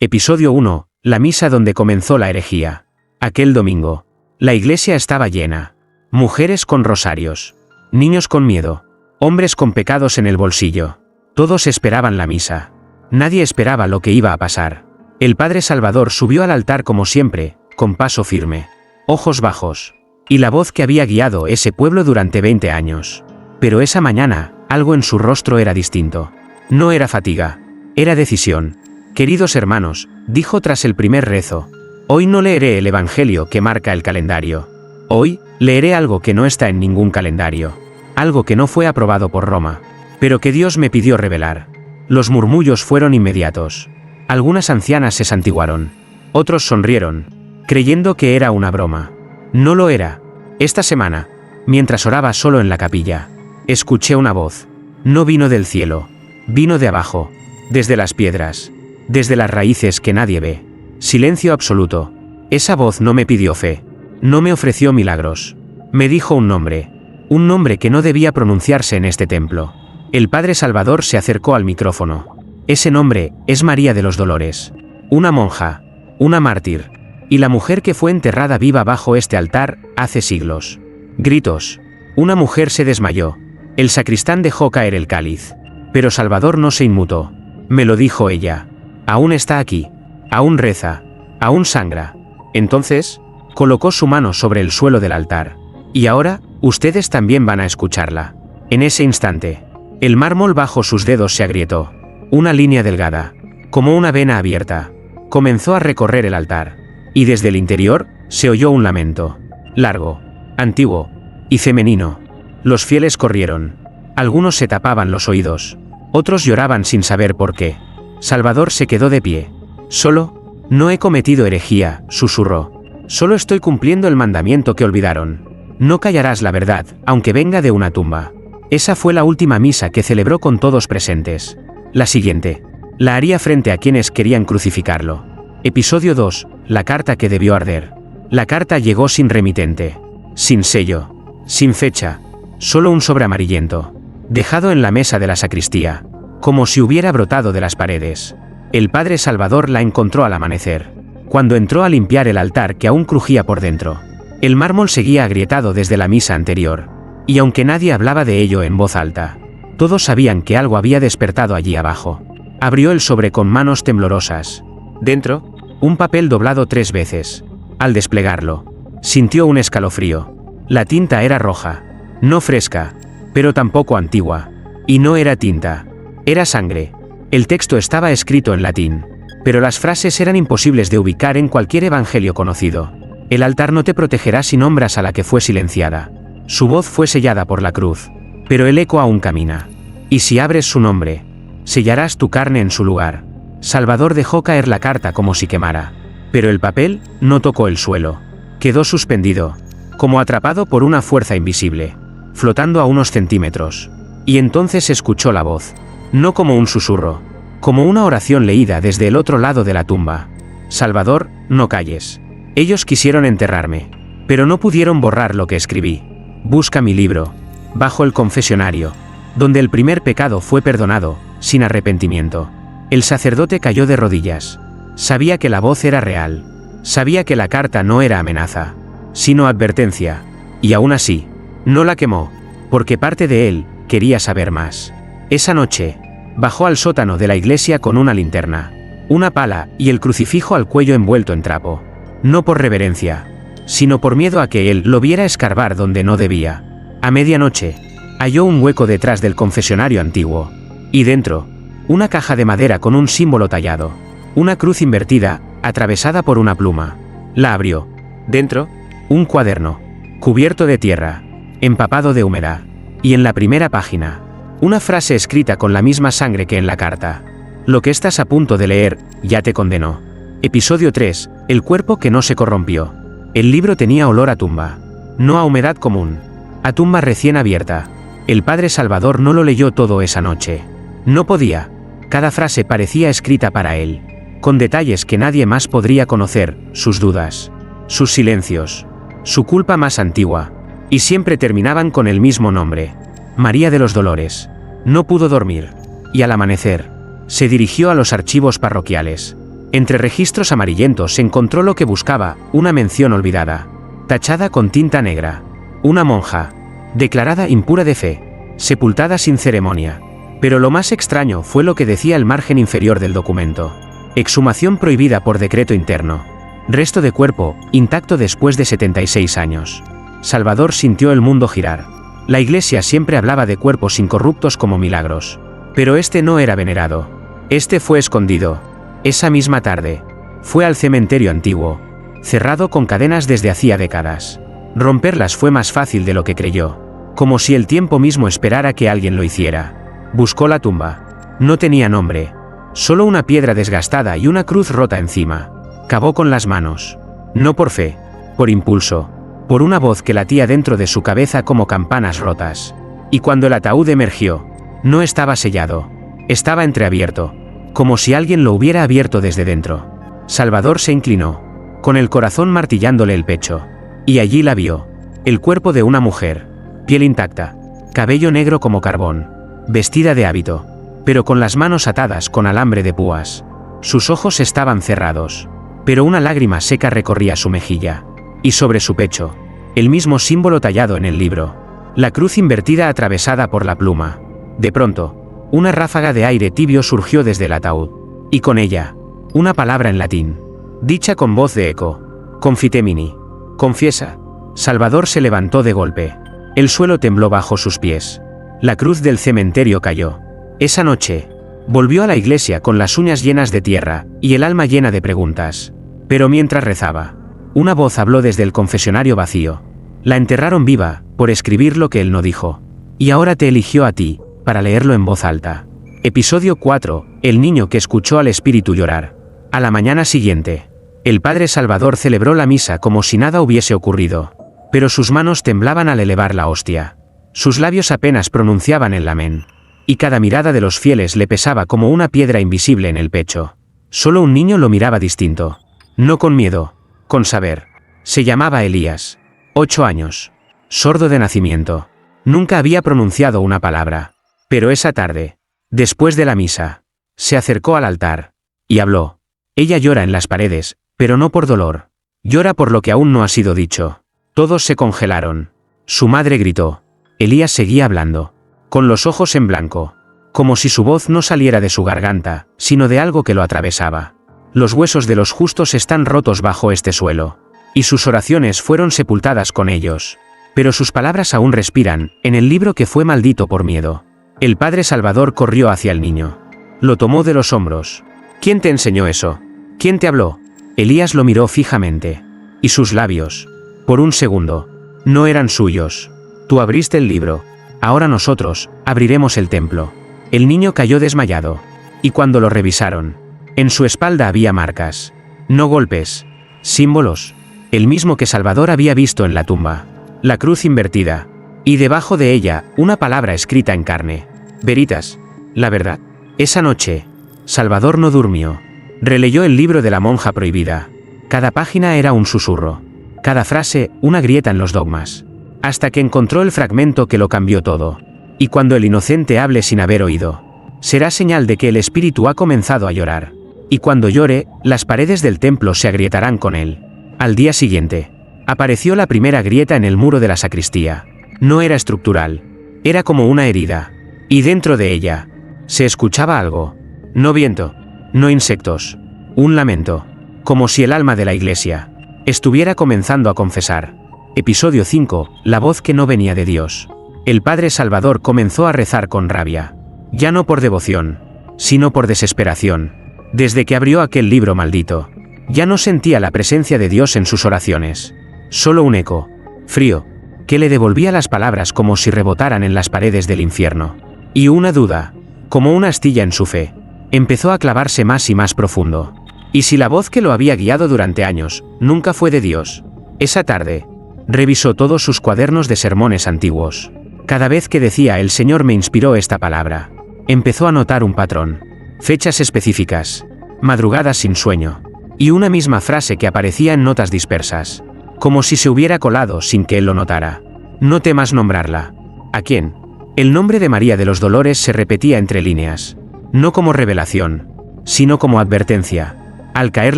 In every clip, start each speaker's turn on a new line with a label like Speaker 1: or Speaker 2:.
Speaker 1: Episodio 1. La misa donde comenzó la herejía. Aquel domingo. La iglesia estaba llena. Mujeres con rosarios. Niños con miedo. Hombres con pecados en el bolsillo. Todos esperaban la misa. Nadie esperaba lo que iba a pasar. El Padre Salvador subió al altar como siempre, con paso firme. Ojos bajos. Y la voz que había guiado ese pueblo durante 20 años. Pero esa mañana, algo en su rostro era distinto. No era fatiga. Era decisión. Queridos hermanos, dijo tras el primer rezo, hoy no leeré el Evangelio que marca el calendario. Hoy, leeré algo que no está en ningún calendario. Algo que no fue aprobado por Roma. Pero que Dios me pidió revelar. Los murmullos fueron inmediatos. Algunas ancianas se santiguaron. Otros sonrieron, creyendo que era una broma. No lo era. Esta semana, mientras oraba solo en la capilla, escuché una voz. No vino del cielo. Vino de abajo. Desde las piedras. Desde las raíces que nadie ve. Silencio absoluto. Esa voz no me pidió fe. No me ofreció milagros. Me dijo un nombre. Un nombre que no debía pronunciarse en este templo. El Padre Salvador se acercó al micrófono. Ese nombre es María de los Dolores. Una monja. Una mártir. Y la mujer que fue enterrada viva bajo este altar hace siglos. Gritos. Una mujer se desmayó. El sacristán dejó caer el cáliz. Pero Salvador no se inmutó. Me lo dijo ella. Aún está aquí. Aún reza. Aún sangra. Entonces, colocó su mano sobre el suelo del altar. Y ahora, ustedes también van a escucharla. En ese instante, el mármol bajo sus dedos se agrietó. Una línea delgada, como una vena abierta, comenzó a recorrer el altar. Y desde el interior, se oyó un lamento. Largo, antiguo y femenino. Los fieles corrieron. Algunos se tapaban los oídos. Otros lloraban sin saber por qué. Salvador se quedó de pie. Solo, no he cometido herejía, susurró. Solo estoy cumpliendo el mandamiento que olvidaron. No callarás la verdad, aunque venga de una tumba. Esa fue la última misa que celebró con todos presentes. La siguiente, la haría frente a quienes querían crucificarlo. Episodio 2. La carta que debió arder. La carta llegó sin remitente. Sin sello. Sin fecha. Solo un sobre amarillento. Dejado en la mesa de la sacristía. Como si hubiera brotado de las paredes. El Padre Salvador la encontró al amanecer. Cuando entró a limpiar el altar que aún crujía por dentro. El mármol seguía agrietado desde la misa anterior. Y aunque nadie hablaba de ello en voz alta, todos sabían que algo había despertado allí abajo. Abrió el sobre con manos temblorosas. Dentro, un papel doblado 3 veces. Al desplegarlo, sintió un escalofrío. La tinta era roja. No fresca, pero tampoco antigua. Y no era tinta. Era sangre. El texto estaba escrito en latín. Pero las frases eran imposibles de ubicar en cualquier evangelio conocido. El altar no te protegerá si nombras a la que fue silenciada. Su voz fue sellada por la cruz. Pero el eco aún camina. Y si abres su nombre, sellarás tu carne en su lugar. Salvador dejó caer la carta como si quemara. Pero el papel no tocó el suelo. Quedó suspendido, como atrapado por una fuerza invisible, flotando a unos centímetros. Y entonces escuchó la voz. No como un susurro, como una oración leída desde el otro lado de la tumba. Salvador, no calles. Ellos quisieron enterrarme, pero no pudieron borrar lo que escribí. Busca mi libro, bajo el confesionario, donde el primer pecado fue perdonado, sin arrepentimiento. El sacerdote cayó de rodillas. Sabía que la voz era real. Sabía que la carta no era amenaza, sino advertencia. Y aún así, no la quemó, porque parte de él quería saber más. Esa noche, bajó al sótano de la iglesia con una linterna, una pala y el crucifijo al cuello envuelto en trapo. No por reverencia, sino por miedo a que él lo viera escarbar donde no debía. A medianoche, halló un hueco detrás del confesionario antiguo. Y dentro, una caja de madera con un símbolo tallado. Una cruz invertida, atravesada por una pluma. La abrió. Dentro, un cuaderno, cubierto de tierra, empapado de humedad. Y en la primera página, una frase escrita con la misma sangre que en la carta. Lo que estás a punto de leer, ya te condenó. Episodio 3. El cuerpo que no se corrompió. El libro tenía olor a tumba. No a humedad común. A tumba recién abierta. El Padre Salvador no lo leyó todo esa noche. No podía. Cada frase parecía escrita para él. Con detalles que nadie más podría conocer, sus dudas, sus silencios, su culpa más antigua. Y siempre terminaban con el mismo nombre. María de los Dolores. No pudo dormir. Y al amanecer, se dirigió a los archivos parroquiales. Entre registros amarillentos encontró lo que buscaba, una mención olvidada, tachada con tinta negra. Una monja, declarada impura de fe, sepultada sin ceremonia. Pero lo más extraño fue lo que decía el margen inferior del documento. Exhumación prohibida por decreto interno. Resto de cuerpo, intacto después de 76 años. Salvador sintió el mundo girar. La iglesia siempre hablaba de cuerpos incorruptos como milagros. Pero este no era venerado. Este fue escondido. Esa misma tarde, fue al cementerio antiguo, cerrado con cadenas desde hacía décadas. Romperlas fue más fácil de lo que creyó, como si el tiempo mismo esperara que alguien lo hiciera. Buscó la tumba. No tenía nombre, solo una piedra desgastada y una cruz rota encima. Cavó con las manos. No por fe, por impulso, por una voz que latía dentro de su cabeza como campanas rotas. Y cuando el ataúd emergió, no estaba sellado, estaba entreabierto, como si alguien lo hubiera abierto desde dentro. Salvador se inclinó, con el corazón martillándole el pecho, y allí la vio, el cuerpo de una mujer, piel intacta, cabello negro como carbón, vestida de hábito, pero con las manos atadas con alambre de púas. Sus ojos estaban cerrados, pero una lágrima seca recorría su mejilla, y sobre su pecho, el mismo símbolo tallado en el libro, la cruz invertida atravesada por la pluma. De pronto, una ráfaga de aire tibio surgió desde el ataúd, y con ella, una palabra en latín, dicha con voz de eco: confitemini, confiesa. Salvador se levantó de golpe. El suelo tembló bajo sus pies. La cruz del cementerio cayó. Esa noche, volvió a la iglesia con las uñas llenas de tierra, y el alma llena de preguntas. Pero mientras rezaba, una voz habló desde el confesionario vacío. La enterraron viva, por escribir lo que él no dijo. Y ahora te eligió a ti, para leerlo en voz alta. Episodio 4. El niño que escuchó al espíritu llorar. A la mañana siguiente, el padre Salvador celebró la misa como si nada hubiese ocurrido. Pero sus manos temblaban al elevar la hostia. Sus labios apenas pronunciaban el amén. Y cada mirada de los fieles le pesaba como una piedra invisible en el pecho. Solo un niño lo miraba distinto. No con miedo, con saber. Se llamaba Elías. 8 años. Sordo de nacimiento. Nunca había pronunciado una palabra. Pero esa tarde, después de la misa, se acercó al altar, y habló. Ella llora en las paredes, pero no por dolor. Llora por lo que aún no ha sido dicho. Todos se congelaron. Su madre gritó. Elías seguía hablando, con los ojos en blanco, como si su voz no saliera de su garganta, sino de algo que lo atravesaba. Los huesos de los justos están rotos bajo este suelo, y sus oraciones fueron sepultadas con ellos. Pero sus palabras aún respiran, en el libro que fue maldito por miedo. El padre Salvador corrió hacia el niño. Lo tomó de los hombros. ¿Quién te enseñó eso? ¿Quién te habló? Elías lo miró fijamente. Y sus labios, por un segundo, no eran suyos. Tú abriste el libro. Ahora nosotros, abriremos el templo. El niño cayó desmayado. Y cuando lo revisaron, en su espalda había marcas. No golpes. Símbolos. El mismo que Salvador había visto en la tumba. La cruz invertida. Y debajo de ella, una palabra escrita en carne. Veritas. La verdad. Esa noche, Salvador no durmió. Releyó el libro de la monja prohibida. Cada página era un susurro. Cada frase, una grieta en los dogmas. Hasta que encontró el fragmento que lo cambió todo. Y cuando el inocente hable sin haber oído, será señal de que el espíritu ha comenzado a llorar. Y cuando llore, las paredes del templo se agrietarán con él. Al día siguiente, apareció la primera grieta en el muro de la sacristía. No era estructural. Era como una herida. Y dentro de ella, se escuchaba algo. No viento. No insectos. Un lamento. Como si el alma de la iglesia estuviera comenzando a confesar. Episodio 5. La voz que no venía de Dios. El padre Salvador comenzó a rezar con rabia. Ya no por devoción, sino por desesperación. Desde que abrió aquel libro maldito, ya no sentía la presencia de Dios en sus oraciones. Solo un eco, frío, que le devolvía las palabras como si rebotaran en las paredes del infierno. Y una duda, como una astilla en su fe, empezó a clavarse más y más profundo. ¿Y si la voz que lo había guiado durante años, nunca fue de Dios? Esa tarde, revisó todos sus cuadernos de sermones antiguos. Cada vez que decía "el Señor me inspiró esta palabra", empezó a notar un patrón. Fechas específicas, madrugadas sin sueño, y una misma frase que aparecía en notas dispersas, como si se hubiera colado sin que él lo notara. No temas nombrarla. ¿A quién? El nombre de María de los Dolores se repetía entre líneas, no como revelación, sino como advertencia. Al caer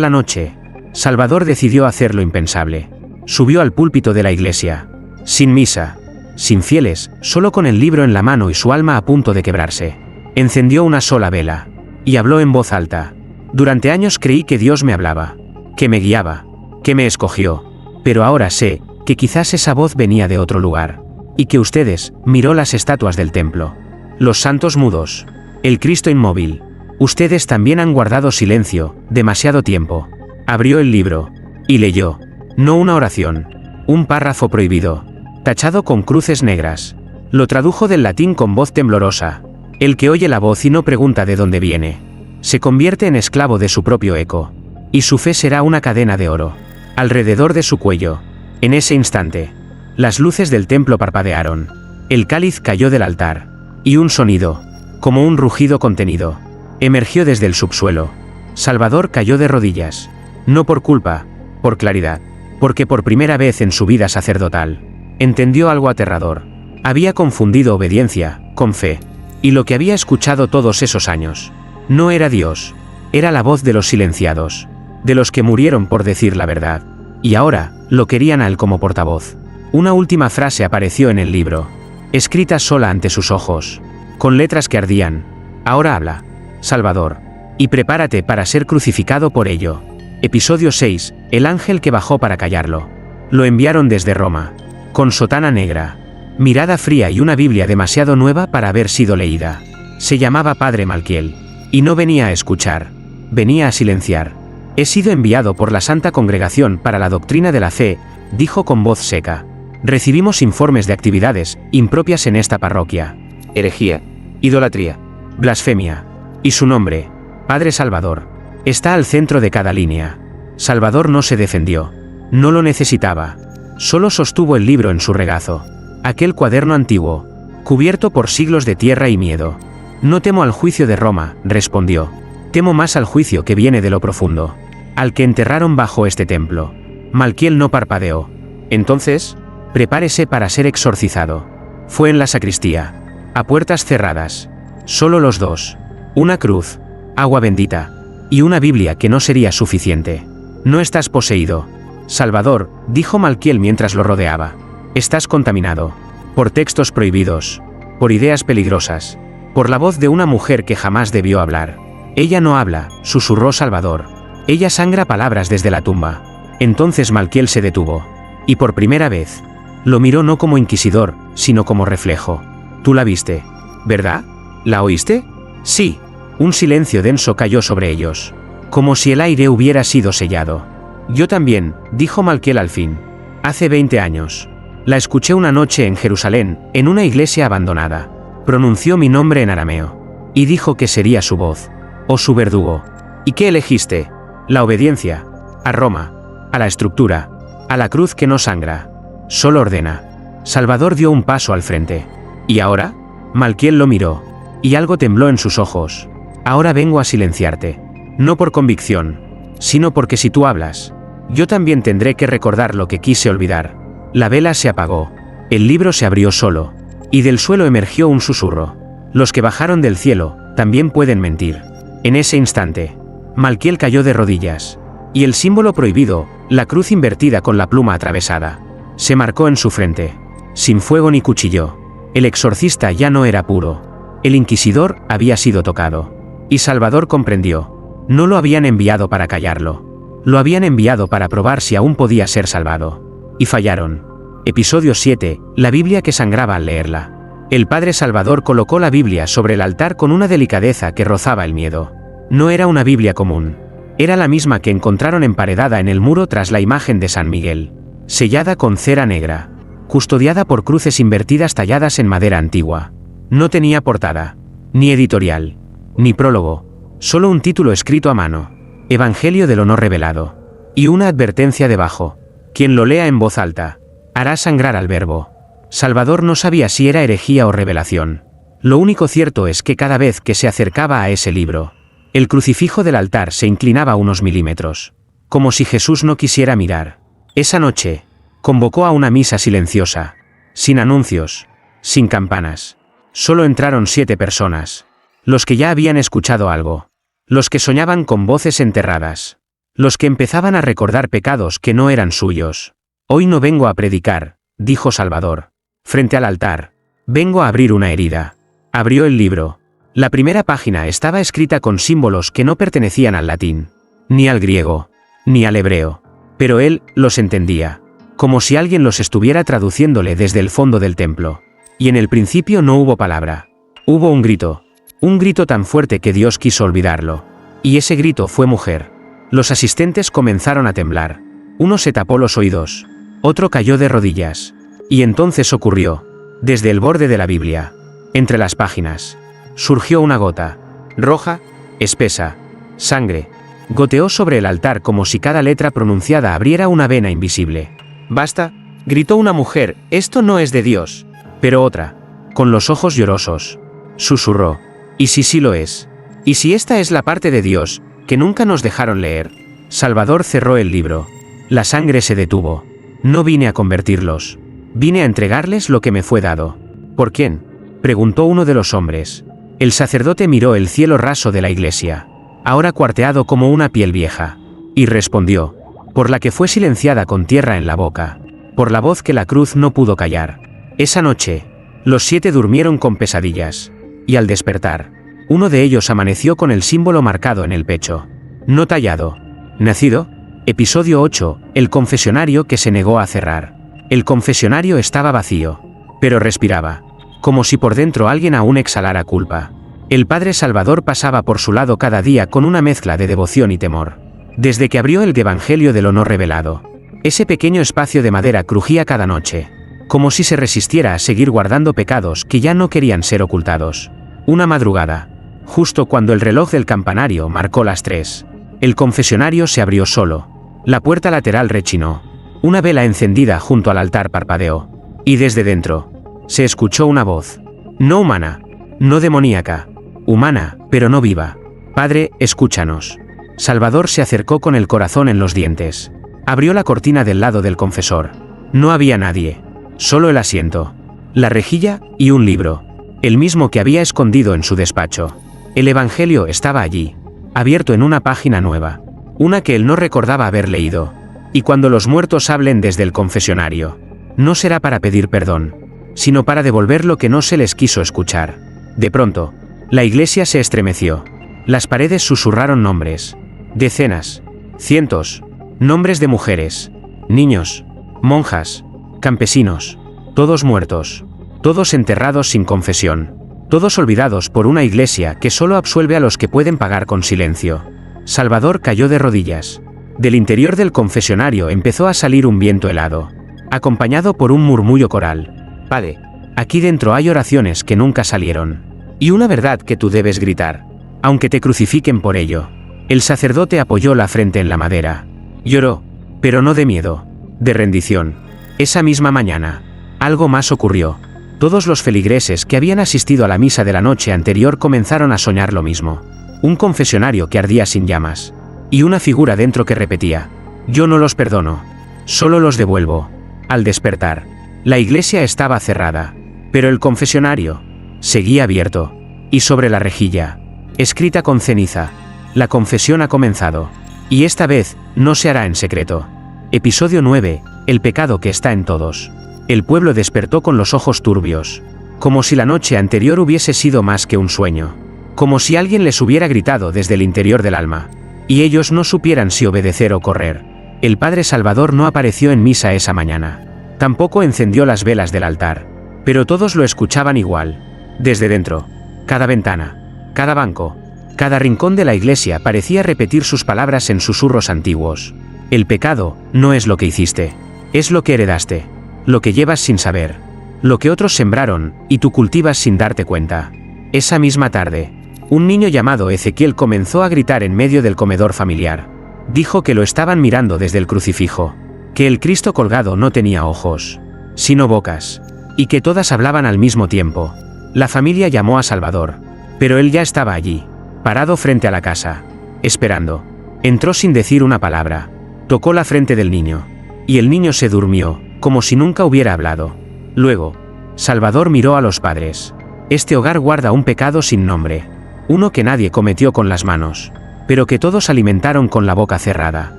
Speaker 1: la noche, Salvador decidió hacer lo impensable. Subió al púlpito de la iglesia. Sin misa, sin fieles, solo con el libro en la mano y su alma a punto de quebrarse. Encendió una sola vela. Y habló en voz alta. Durante años creí que Dios me hablaba, que me guiaba, que me escogió. Pero ahora sé que quizás esa voz venía de otro lugar. Y que ustedes, miró las estatuas del templo. Los santos mudos. El Cristo inmóvil. Ustedes también han guardado silencio, demasiado tiempo. Abrió el libro. Y leyó. No una oración. Un párrafo prohibido. Tachado con cruces negras. Lo tradujo del latín con voz temblorosa. El que oye la voz y no pregunta de dónde viene, se convierte en esclavo de su propio eco. Y su fe será una cadena de oro. Alrededor de su cuello. En ese instante, las luces del templo parpadearon. El cáliz cayó del altar. Y un sonido, como un rugido contenido, emergió desde el subsuelo. Salvador cayó de rodillas. No por culpa, por claridad. Porque por primera vez en su vida sacerdotal, entendió algo aterrador. Había confundido obediencia con fe. Y lo que había escuchado todos esos años, no era Dios, era la voz de los silenciados, de los que murieron por decir la verdad. Y ahora, lo querían a él como portavoz. Una última frase apareció en el libro, escrita sola ante sus ojos, con letras que ardían. Ahora habla, Salvador, y prepárate para ser crucificado por ello. Episodio 6, el ángel que bajó para callarlo. Lo enviaron desde Roma, con sotana negra, mirada fría y una Biblia demasiado nueva para haber sido leída. Se llamaba Padre Malquiel. Y no venía a escuchar, venía a silenciar. He sido enviado por la Santa Congregación para la Doctrina de la Fe, dijo con voz seca. Recibimos informes de actividades impropias en esta parroquia. Herejía, idolatría, blasfemia. Y su nombre, Padre Salvador, está al centro de cada línea. Salvador no se defendió. No lo necesitaba. Solo sostuvo el libro en su regazo. Aquel cuaderno antiguo, cubierto por siglos de tierra y miedo. No temo al juicio de Roma, respondió. Temo más al juicio que viene de lo profundo. Al que enterraron bajo este templo. Malquiel no parpadeó. Entonces, prepárese para ser exorcizado. Fue en la sacristía. A puertas cerradas. Solo los dos. Una cruz, agua bendita, y una Biblia que no sería suficiente. No estás poseído, Salvador, dijo Malquiel mientras lo rodeaba. Estás contaminado. Por textos prohibidos. Por ideas peligrosas. Por la voz de una mujer que jamás debió hablar. Ella no habla, susurró Salvador. Ella sangra palabras desde la tumba. Entonces Malquiel se detuvo. Y por primera vez, lo miró no como inquisidor, sino como reflejo. Tú la viste, ¿verdad? ¿La oíste? Sí. Un silencio denso cayó sobre ellos. Como si el aire hubiera sido sellado. Yo también, dijo Malquiel al fin. Hace 20 años. La escuché una noche en Jerusalén, en una iglesia abandonada. Pronunció mi nombre en arameo. Y dijo que sería su voz. O su verdugo. ¿Y qué elegiste? La obediencia. A Roma. A la estructura. A la cruz que no sangra. Solo ordena. Salvador dio un paso al frente. ¿Y ahora? Malquiel lo miró. Y algo tembló en sus ojos. Ahora vengo a silenciarte. No por convicción. Sino porque si tú hablas, yo también tendré que recordar lo que quise olvidar. La vela se apagó. El libro se abrió solo. Y del suelo emergió un susurro. Los que bajaron del cielo, también pueden mentir. En ese instante, Malquiel cayó de rodillas. Y el símbolo prohibido, la cruz invertida con la pluma atravesada, se marcó en su frente. Sin fuego ni cuchillo. El exorcista ya no era puro. El inquisidor había sido tocado. Y Salvador comprendió. No lo habían enviado para callarlo. Lo habían enviado para probar si aún podía ser salvado. Y fallaron. Episodio 7, la Biblia que sangraba al leerla. El Padre Salvador colocó la Biblia sobre el altar con una delicadeza que rozaba el miedo. No era una Biblia común. Era la misma que encontraron emparedada en el muro tras la imagen de San Miguel. Sellada con cera negra. Custodiada por cruces invertidas talladas en madera antigua. No tenía portada. Ni editorial. Ni prólogo. Solo un título escrito a mano. Evangelio del honor revelado. Y una advertencia debajo. Quien lo lea en voz alta, hará sangrar al verbo. Salvador no sabía si era herejía o revelación. Lo único cierto es que cada vez que se acercaba a ese libro, el crucifijo del altar se inclinaba unos milímetros. Como si Jesús no quisiera mirar. Esa noche, convocó a una misa silenciosa. Sin anuncios. Sin campanas. Solo entraron 7 personas. Los que ya habían escuchado algo. Los que soñaban con voces enterradas. los que empezaban a recordar pecados que no eran suyos. Hoy no vengo a predicar, dijo Salvador. Frente al altar, vengo a abrir una herida. Abrió el libro. La primera página estaba escrita con símbolos que no pertenecían al latín, ni al griego, ni al hebreo. Pero él los entendía, como si alguien los estuviera traduciéndole desde el fondo del templo. Y en el principio no hubo palabra. Hubo un grito tan fuerte que Dios quiso olvidarlo. Y ese grito fue mujer. Los asistentes comenzaron a temblar. Uno se tapó los oídos. Otro cayó de rodillas. Y entonces ocurrió. Desde el borde de la Biblia, entre las páginas, surgió una gota, roja, espesa, sangre. Goteó sobre el altar como si cada letra pronunciada abriera una vena invisible. «Basta», gritó una mujer, «esto no es de Dios». Pero otra, con los ojos llorosos, susurró, «¿Y si sí lo es? ¿Y si esta es la parte de Dios que nunca nos dejaron leer?» Salvador cerró el libro. La sangre se detuvo. «No vine a convertirlos. Vine a entregarles lo que me fue dado». «¿Por quién?», preguntó uno de los hombres. El sacerdote miró el cielo raso de la iglesia, ahora cuarteado como una piel vieja, y respondió, «Por la que fue silenciada con tierra en la boca, por la voz que la cruz no pudo callar». Esa noche, los 7 durmieron con pesadillas, y al despertar, uno de ellos amaneció con el símbolo marcado en el pecho. No tallado. Nacido. Episodio 8, el confesionario que se negó a cerrar. El confesionario estaba vacío, pero respiraba, como si por dentro alguien aún exhalara culpa. El Padre Salvador pasaba por su lado cada día con una mezcla de devoción y temor. Desde que abrió el Evangelio de lo no revelado, ese pequeño espacio de madera crujía cada noche, como si se resistiera a seguir guardando pecados que ya no querían ser ocultados. Una madrugada, justo cuando el reloj del campanario marcó las 3, el confesionario se abrió solo. La puerta lateral rechinó. Una vela encendida junto al altar parpadeó. Y desde dentro, se escuchó una voz. No humana, no demoníaca. Humana, pero no viva. Padre, escúchanos. Salvador se acercó con el corazón en los dientes. Abrió la cortina del lado del confesor. No había nadie. Solo el asiento, la rejilla y un libro. El mismo que había escondido en su despacho. El Evangelio estaba allí, abierto en una página nueva. Una que él no recordaba haber leído. Y cuando los muertos hablen desde el confesionario, no será para pedir perdón, sino para devolver lo que no se les quiso escuchar. De pronto, la iglesia se estremeció. Las paredes susurraron nombres. Decenas, cientos, nombres de mujeres, niños, monjas, campesinos, todos muertos, todos enterrados sin confesión, todos olvidados por una iglesia que solo absuelve a los que pueden pagar con silencio. Salvador cayó de rodillas. Del interior del confesionario empezó a salir un viento helado, acompañado por un murmullo coral. Padre, aquí dentro hay oraciones que nunca salieron, y una verdad que tú debes gritar, aunque te crucifiquen por ello. El sacerdote apoyó la frente en la madera. Lloró, pero no de miedo, de rendición. Esa misma mañana, algo más ocurrió. Todos los feligreses que habían asistido a la misa de la noche anterior comenzaron a soñar lo mismo. Un confesionario que ardía sin llamas. Y una figura dentro que repetía, yo no los perdono, solo los devuelvo. Al despertar, la iglesia estaba cerrada, pero el confesionario seguía abierto. Y sobre la rejilla, escrita con ceniza, la confesión ha comenzado. Y esta vez, no se hará en secreto. Episodio 9, el pecado que está en todos. El pueblo despertó con los ojos turbios, como si la noche anterior hubiese sido más que un sueño. Como si alguien les hubiera gritado desde el interior del alma. Y ellos no supieran si obedecer o correr. El Padre Salvador no apareció en misa esa mañana. Tampoco encendió las velas del altar. Pero todos lo escuchaban igual. Desde dentro, cada ventana, cada banco, cada rincón de la iglesia parecía repetir sus palabras en susurros antiguos. El pecado no es lo que hiciste, es lo que heredaste, lo que llevas sin saber, lo que otros sembraron y tú cultivas sin darte cuenta. Esa misma tarde, un niño llamado Ezequiel comenzó a gritar en medio del comedor familiar. Dijo que lo estaban mirando desde el crucifijo, que el Cristo colgado no tenía ojos, sino bocas, y que todas hablaban al mismo tiempo. La familia llamó a Salvador, pero él ya estaba allí, parado frente a la casa, esperando. Entró sin decir una palabra, tocó la frente del niño, y el niño se durmió, como si nunca hubiera hablado. Luego, Salvador miró a los padres. Este hogar guarda un pecado sin nombre, uno que nadie cometió con las manos, pero que todos alimentaron con la boca cerrada.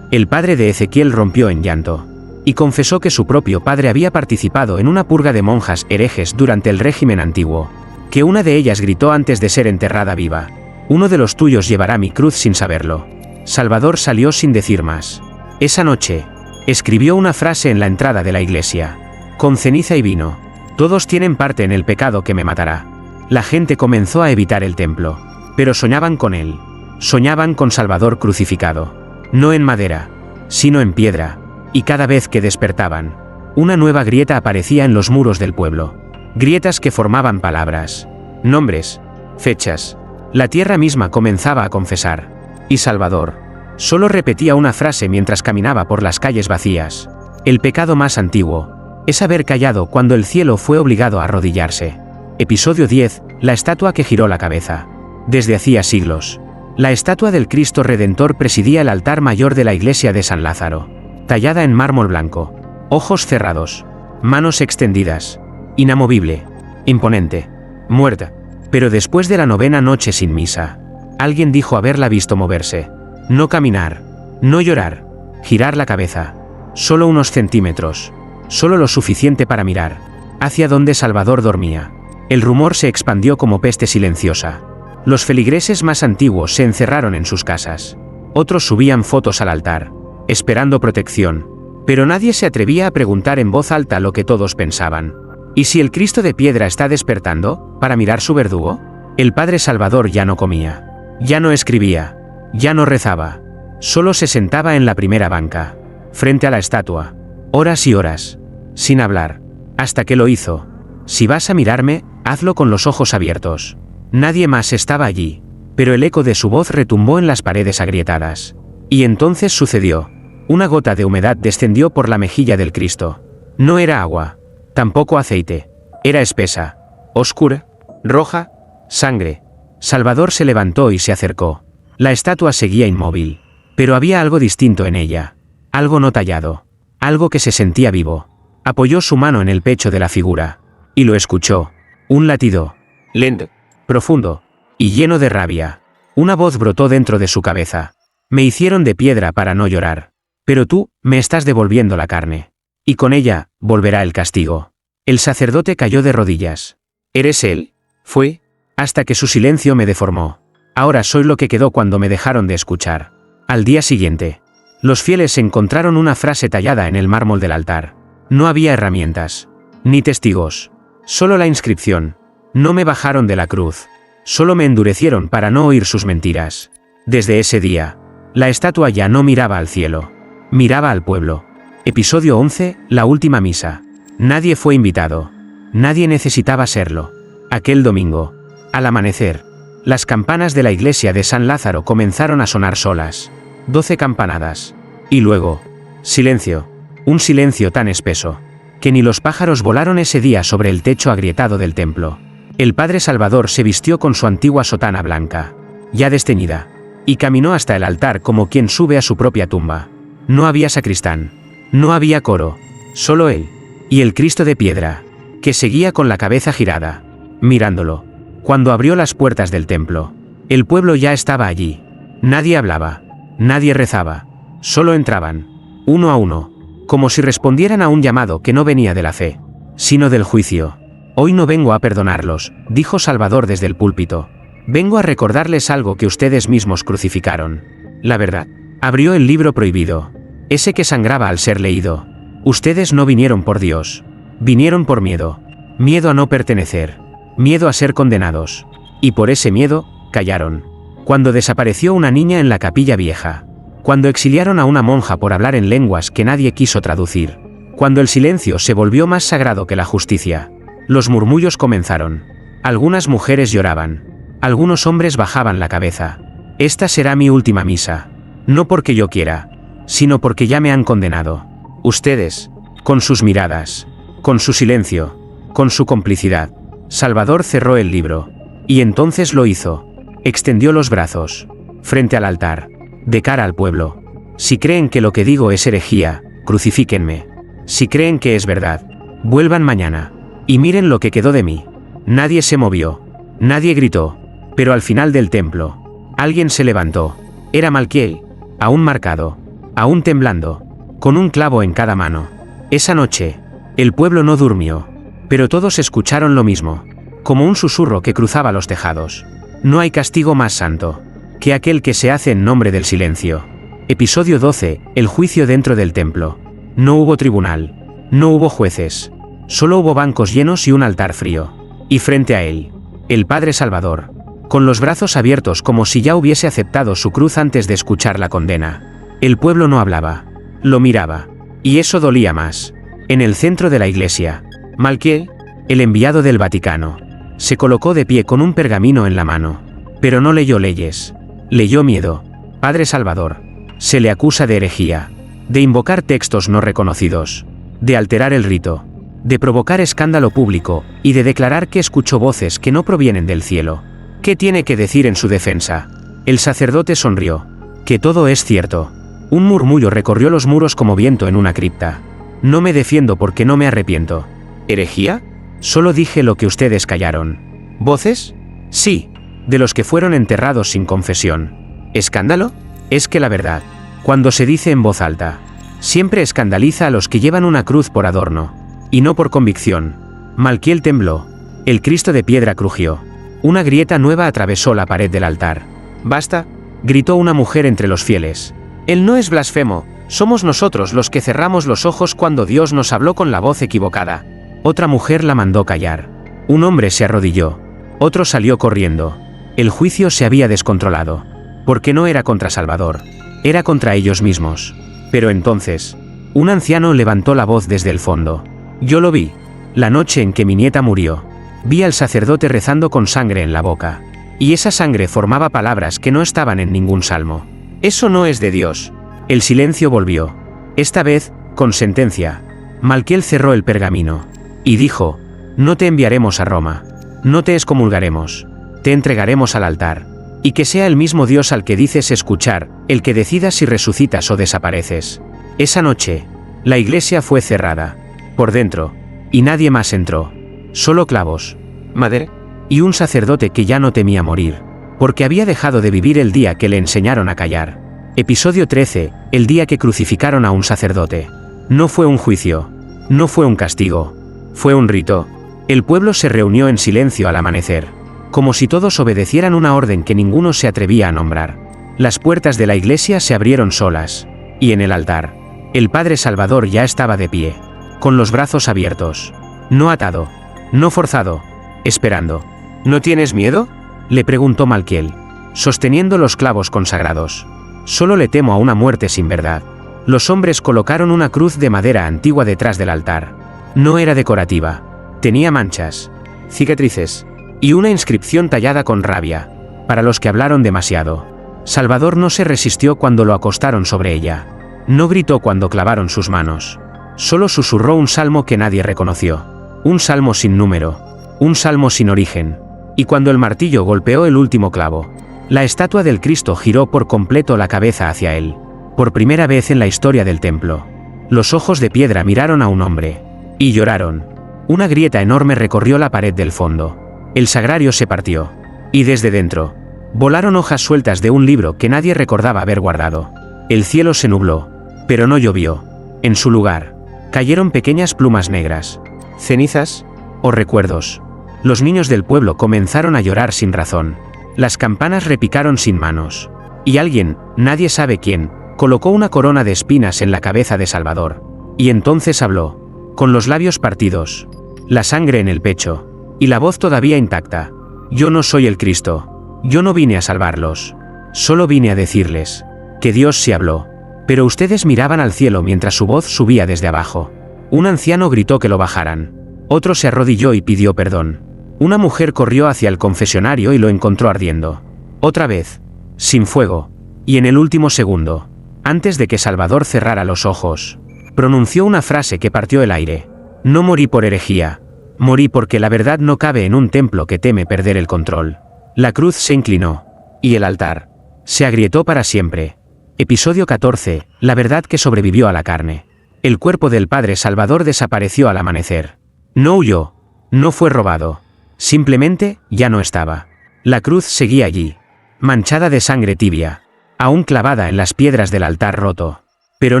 Speaker 1: El padre de Ezequiel rompió en llanto y confesó que su propio padre había participado en una purga de monjas herejes durante el régimen antiguo, que una de ellas gritó antes de ser enterrada viva: «Uno de los tuyos llevará mi cruz», sin saberlo. Salvador salió sin decir más. Esa noche, escribió una frase en la entrada de la iglesia: «Con ceniza y vino, todos tienen parte en el pecado que me matará». La gente comenzó a evitar el templo, pero soñaban con él. Soñaban con Salvador crucificado, no en madera, sino en piedra, y cada vez que despertaban, una nueva grieta aparecía en los muros del pueblo. Grietas que formaban palabras, nombres, fechas. La tierra misma comenzaba a confesar. Y Salvador solo repetía una frase mientras caminaba por las calles vacías: el pecado más antiguo es haber callado cuando el cielo fue obligado a arrodillarse. Episodio 10. La estatua que giró la cabeza. Desde hacía siglos, la estatua del Cristo Redentor presidía el altar mayor de la iglesia de San Lázaro, tallada en mármol blanco, ojos cerrados, manos extendidas, inamovible, imponente, muerta. Pero después de la 9ª noche sin misa, alguien dijo haberla visto moverse, no caminar, no llorar, girar la cabeza, solo unos centímetros, solo lo suficiente para mirar hacia donde Salvador dormía. El rumor se expandió como peste silenciosa. Los feligreses más antiguos se encerraron en sus casas. Otros subían fotos al altar, esperando protección, pero nadie se atrevía a preguntar en voz alta lo que todos pensaban. ¿Y si el Cristo de piedra está despertando para mirar su verdugo? El padre Salvador ya no comía, ya no escribía, ya no rezaba, solo se sentaba en la primera banca, frente a la estatua, horas y horas, sin hablar, hasta que lo hizo. «Si vas a mirarme, hazlo con los ojos abiertos». Nadie más estaba allí, pero el eco de su voz retumbó en las paredes agrietadas. Y entonces sucedió. Una gota de humedad descendió por la mejilla del Cristo. No era agua, tampoco aceite, era espesa, oscura, roja, sangre. Salvador se levantó y se acercó. La estatua seguía inmóvil, pero había algo distinto en ella, algo no tallado, algo que se sentía vivo. Apoyó su mano en el pecho de la figura, y lo escuchó. Un latido, lento, profundo, y lleno de rabia. Una voz brotó dentro de su cabeza. «Me hicieron de piedra para no llorar. Pero tú, me estás devolviendo la carne. Y con ella, volverá el castigo». El sacerdote cayó de rodillas. «¿Eres él?» «Fue, hasta que su silencio me deformó. Ahora soy lo que quedó cuando me dejaron de escuchar». Al día siguiente, los fieles encontraron una frase tallada en el mármol del altar. No había herramientas, ni testigos, solo la inscripción: «No me bajaron de la cruz, solo me endurecieron para no oír sus mentiras». Desde ese día, la estatua ya no miraba al cielo, miraba al pueblo. Episodio 11. La última misa. Nadie fue invitado, nadie necesitaba serlo. Aquel domingo, al amanecer, las campanas de la iglesia de San Lázaro comenzaron a sonar solas. 12 campanadas. Y luego, silencio. Un silencio tan espeso, que ni los pájaros volaron ese día sobre el techo agrietado del templo. El padre Salvador se vistió con su antigua sotana blanca, ya desteñida, y caminó hasta el altar como quien sube a su propia tumba. No había sacristán, no había coro, solo él, y el Cristo de piedra, que seguía con la cabeza girada, mirándolo. Cuando abrió las puertas del templo, el pueblo ya estaba allí. Nadie hablaba, nadie rezaba, solo entraban, uno a uno, como si respondieran a un llamado que no venía de la fe, sino del juicio. «Hoy no vengo a perdonarlos», dijo Salvador desde el púlpito. «Vengo a recordarles algo que ustedes mismos crucificaron. La verdad». Abrió el libro prohibido, ese que sangraba al ser leído. «Ustedes no vinieron por Dios, vinieron por miedo. Miedo a no pertenecer, miedo a ser condenados. Y por ese miedo, callaron. Cuando desapareció una niña en la capilla vieja. Cuando exiliaron a una monja por hablar en lenguas que nadie quiso traducir. Cuando el silencio se volvió más sagrado que la justicia. Los murmullos comenzaron. Algunas mujeres lloraban. Algunos hombres bajaban la cabeza. Esta será mi última misa. No porque yo quiera, sino porque ya me han condenado. Ustedes, con sus miradas, con su silencio, con su complicidad». Salvador cerró el libro. Y entonces lo hizo. Extendió los brazos, frente al altar, de cara al pueblo. «Si creen que lo que digo es herejía, crucifíquenme. Si creen que es verdad, vuelvan mañana, y miren lo que quedó de mí». Nadie se movió, nadie gritó, pero al final del templo, alguien se levantó, Era Malquiel, aún marcado, aún temblando, con un clavo en cada mano. Esa noche, el pueblo no durmió, pero todos escucharon lo mismo, como un susurro que cruzaba los tejados. No hay castigo más santo que aquel que se hace en nombre del silencio. Episodio 12. El juicio dentro del templo. No hubo tribunal, no hubo jueces, solo hubo bancos llenos y un altar frío. Y frente a él, el Padre Salvador, con los brazos abiertos como si ya hubiese aceptado su cruz antes de escuchar la condena. El pueblo no hablaba, lo miraba, y eso dolía más. En el centro de la iglesia, Malquiel, el enviado del Vaticano, se colocó de pie con un pergamino en la mano, pero no leyó leyes, leyó miedo. Padre Salvador, se le acusa de herejía, de invocar textos no reconocidos, de alterar el rito, de provocar escándalo público y de declarar que escuchó voces que no provienen del cielo. ¿Qué tiene que decir en su defensa? El sacerdote sonrió. Que todo es cierto. Un murmullo recorrió los muros como viento en una cripta. No me defiendo porque no me arrepiento. ¿Herejía? Solo dije lo que ustedes callaron. ¿Voces? Sí, de los que fueron enterrados sin confesión. ¿Escándalo? Es que la verdad, cuando se dice en voz alta, siempre escandaliza a los que llevan una cruz por adorno, y no por convicción. Malquiel tembló. El Cristo de piedra crujió. Una grieta nueva atravesó la pared del altar. «Basta», gritó una mujer entre los fieles. «Él no es blasfemo, somos nosotros los que cerramos los ojos cuando Dios nos habló con la voz equivocada». Otra mujer la mandó callar. Un hombre se arrodilló. Otro salió corriendo. El juicio se había descontrolado. Porque no era contra Salvador, era contra ellos mismos. Pero entonces, un anciano levantó la voz desde el fondo. «Yo lo vi, la noche en que mi nieta murió. Vi al sacerdote rezando con sangre en la boca. Y esa sangre formaba palabras que no estaban en ningún salmo. Eso no es de Dios». El silencio volvió. Esta vez, con sentencia. Malquiel cerró el pergamino. Y dijo: «No te enviaremos a Roma. No te excomulgaremos. Te entregaremos al altar. Y que sea el mismo Dios al que dices escuchar, el que decida si resucitas o desapareces». Esa noche, la iglesia fue cerrada. Por dentro. Y nadie más entró. Solo clavos, madera, y un sacerdote que ya no temía morir, porque había dejado de vivir el día que le enseñaron a callar. Episodio 13. El día que crucificaron a un sacerdote. No fue un juicio. No fue un castigo. Fue un rito. El pueblo se reunió en silencio al amanecer, como si todos obedecieran una orden que ninguno se atrevía a nombrar. Las puertas de la iglesia se abrieron solas, y en el altar, el Padre Salvador ya estaba de pie, con los brazos abiertos, no atado, no forzado, esperando. ¿No tienes miedo?, le preguntó Malquiel, sosteniendo los clavos consagrados. Solo le temo a una muerte sin verdad. Los hombres colocaron una cruz de madera antigua detrás del altar. No era decorativa. Tenía manchas, cicatrices, y una inscripción tallada con rabia. Para los que hablaron demasiado. Salvador no se resistió cuando lo acostaron sobre ella. No gritó cuando clavaron sus manos. Solo susurró un salmo que nadie reconoció. Un salmo sin número. Un salmo sin origen. Y cuando el martillo golpeó el último clavo, la estatua del Cristo giró por completo la cabeza hacia él. Por primera vez en la historia del templo, los ojos de piedra miraron a un hombre. Y lloraron. Una grieta enorme recorrió la pared del fondo. El sagrario se partió. Y desde dentro, volaron hojas sueltas de un libro que nadie recordaba haber guardado. El cielo se nubló, pero no llovió. En su lugar, cayeron pequeñas plumas negras. Cenizas o recuerdos. Los niños del pueblo comenzaron a llorar sin razón. Las campanas repicaron sin manos. Y alguien, nadie sabe quién, colocó una corona de espinas en la cabeza de Salvador. Y entonces habló, con los labios partidos, la sangre en el pecho, y la voz todavía intacta. Yo no soy el Cristo. Yo no vine a salvarlos. Solo vine a decirles que Dios sí habló. Pero ustedes miraban al cielo mientras su voz subía desde abajo. Un anciano gritó que lo bajaran. Otro se arrodilló y pidió perdón. Una mujer corrió hacia el confesionario y lo encontró ardiendo. Otra vez, sin fuego. Y en el último segundo, antes de que Salvador cerrara los ojos, pronunció una frase que partió el aire. No morí por herejía. Morí porque la verdad no cabe en un templo que teme perder el control. La cruz se inclinó. Y el altar se agrietó para siempre. Episodio 14. La verdad que sobrevivió a la carne. El cuerpo del Padre Salvador desapareció al amanecer. No huyó. No fue robado. Simplemente, ya no estaba. La cruz seguía allí, manchada de sangre tibia. aún clavada en las piedras del altar roto. Pero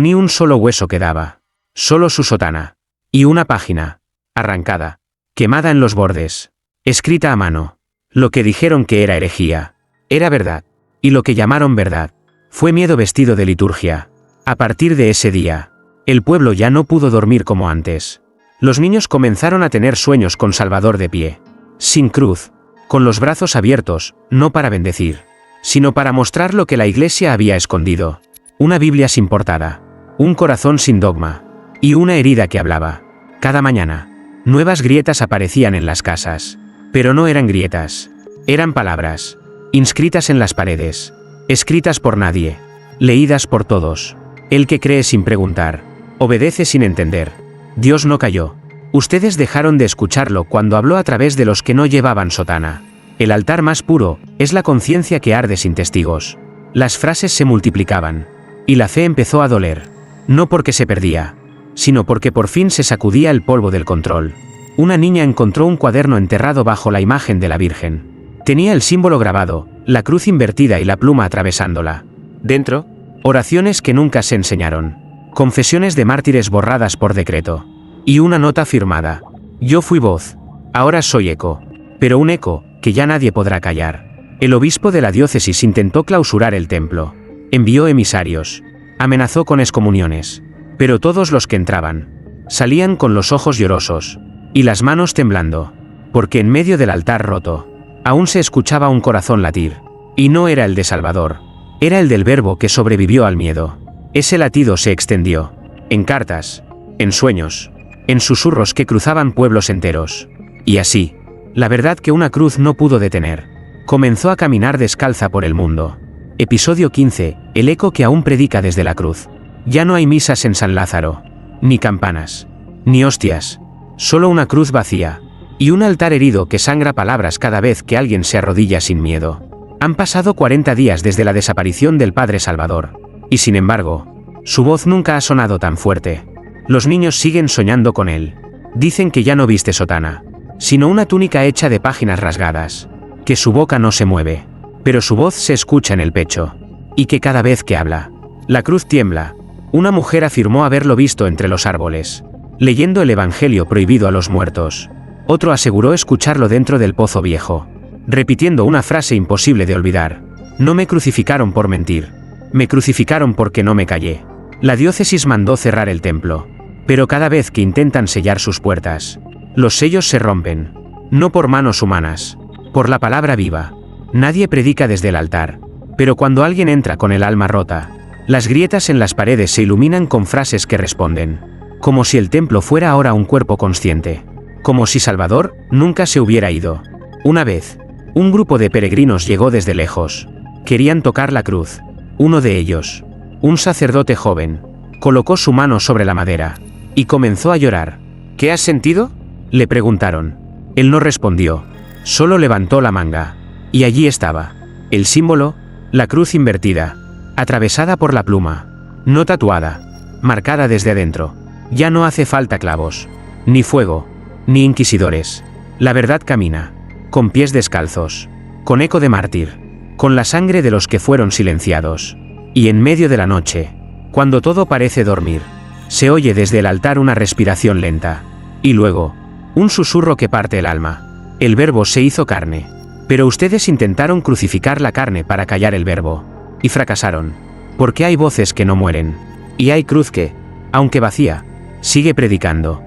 Speaker 1: ni un solo hueso quedaba. Solo su sotana. Y una página, arrancada, quemada en los bordes, escrita a mano. Lo que dijeron que era herejía, era verdad. Y lo que llamaron verdad, fue miedo vestido de liturgia. A partir de ese día, el pueblo ya no pudo dormir como antes. Los niños comenzaron a tener sueños con Salvador de pie, sin cruz, con los brazos abiertos, no para bendecir, sino para mostrar lo que la Iglesia había escondido. Una Biblia sin portada, un corazón sin dogma, y una herida que hablaba. Cada mañana, nuevas grietas aparecían en las casas. Pero no eran grietas, eran palabras, inscritas en las paredes, escritas por nadie, leídas por todos. El que cree sin preguntar, obedece sin entender. Dios no cayó. Ustedes dejaron de escucharlo cuando habló a través de los que no llevaban sotana. El altar más puro es la conciencia que arde sin testigos. Las frases se multiplicaban. Y la fe empezó a doler. No porque se perdía, sino porque por fin se sacudía el polvo del control. Una niña encontró un cuaderno enterrado bajo la imagen de la Virgen. Tenía el símbolo grabado, la cruz invertida y la pluma atravesándola. Dentro, oraciones que nunca se enseñaron. Confesiones de mártires borradas por decreto. Y una nota firmada. Yo fui voz. Ahora soy eco. Pero un eco que ya nadie podrá callar. El obispo de la diócesis intentó clausurar el templo. Envió emisarios. Amenazó con excomuniones. Pero todos los que entraban salían con los ojos llorosos y las manos temblando, porque en medio del altar roto aún se escuchaba un corazón latir. Y no era el de Salvador, era el del Verbo que sobrevivió al miedo. Ese latido se extendió, en cartas, en sueños, en susurros que cruzaban pueblos enteros. Y así, la verdad que una cruz no pudo detener, comenzó a caminar descalza por el mundo. Episodio 15, el eco que aún predica desde la cruz. Ya no hay misas en San Lázaro, ni campanas, ni hostias, solo una cruz vacía, y un altar herido que sangra palabras cada vez que alguien se arrodilla sin miedo. Han pasado 40 días desde la desaparición del Padre Salvador, y sin embargo, su voz nunca ha sonado tan fuerte. Los niños siguen soñando con él. Dicen que ya no viste sotana, sino una túnica hecha de páginas rasgadas, que su boca no se mueve, pero su voz se escucha en el pecho, y que cada vez que habla, la cruz tiembla. Una mujer afirmó haberlo visto entre los árboles, leyendo el Evangelio prohibido a los muertos. Otro aseguró escucharlo dentro del pozo viejo, repitiendo una frase imposible de olvidar. No me crucificaron por mentir. Me crucificaron porque no me callé. La diócesis mandó cerrar el templo. Pero cada vez que intentan sellar sus puertas, los sellos se rompen. No por manos humanas, por la palabra viva. Nadie predica desde el altar. Pero cuando alguien entra con el alma rota, las grietas en las paredes se iluminan con frases que responden. Como si el templo fuera ahora un cuerpo consciente. Como si Salvador nunca se hubiera ido. Una vez, un grupo de peregrinos llegó desde lejos. Querían tocar la cruz. Uno de ellos, un sacerdote joven, colocó su mano sobre la madera y comenzó a llorar. ¿Qué has sentido?, le preguntaron. Él no respondió, solo levantó la manga. Y allí estaba, el símbolo, la cruz invertida, atravesada por la pluma, no tatuada, marcada desde adentro. Ya no hace falta clavos, ni fuego, ni inquisidores. La verdad camina, con pies descalzos, con eco de mártir, con la sangre de los que fueron silenciados. Y en medio de la noche, cuando todo parece dormir, se oye desde el altar una respiración lenta. Y luego, un susurro que parte el alma. El Verbo se hizo carne. Pero ustedes intentaron crucificar la carne para callar el Verbo. Y fracasaron. Porque hay voces que no mueren. Y hay cruz que, aunque vacía, sigue predicando.